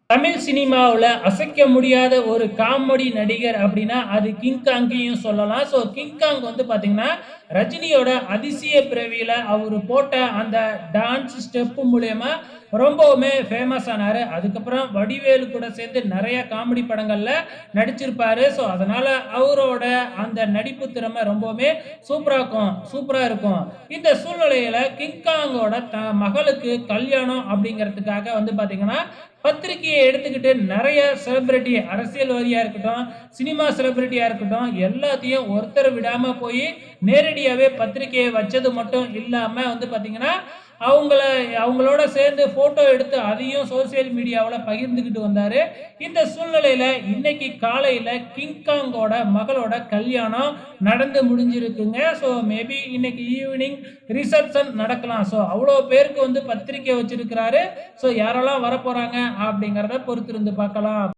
தமிழ் சினிமாவுல அசைக்க முடியாத ஒரு காமெடி நடிகர் அப்படின்னா, அது கிங் காங்கையும் சொல்லலாம். கிங் காங் வந்து பார்த்தீங்கன்னா, ரஜினியோட அதிசய பிறவியில அவரு போட்ட அந்த டான்ஸ் ஸ்டெப் மூலியமா ரொம்பவுமே ஃபேமஸ் ஆனாரு. அதுக்கப்புறம் வடிவேலு கூட சேர்ந்து நெறைய காமெடி படங்கள்ல நடிச்சிருப்பாரு. அதனால அவரோட அந்த நடிப்பு திறமை ரொம்பவுமே சூப்பரா இருக்கும். இந்த சூழ்நிலையில கிங் காங்கோட மகளுக்கு கல்யாணம் அப்படிங்கிறதுக்காக வந்து பார்த்தீங்கன்னா, பத்திரிக்கையை எடுத்துக்கிட்டு நெறைய செலிபிரிட்டி அரசியல்வாதியா இருக்கட்டும், சினிமா செலிபிரிட்டியா இருக்கட்டும், எல்லாத்தையும் ஒருத்தர விடாம போயி நேரடியாவே பத்திரிக்கைய வச்சது மட்டும் இல்லாம வந்து பார்த்தீங்கன்னா, அவங்கள அவங்களோட சேர்ந்து ஃபோட்டோ எடுத்து அதையும் சோசியல் மீடியாவுல பகிர்ந்துகிட்டு வந்தாரு. இந்த சூழ்நிலையில இன்னைக்கு காலையில கிங் காங்கோட மகளோட கல்யாணம் நடந்து முடிஞ்சிருக்குங்க. மேபி இன்னைக்கு ஈவினிங் ரிசப்ஷன் நடக்கலாம். அவ்வளோ பேருக்கு வந்து பத்திரிக்கை வச்சிருக்கிறாரு. யாரெல்லாம் வரப்போறாங்க அப்படிங்கிறத பொறுத்திருந்து பார்க்கலாம்.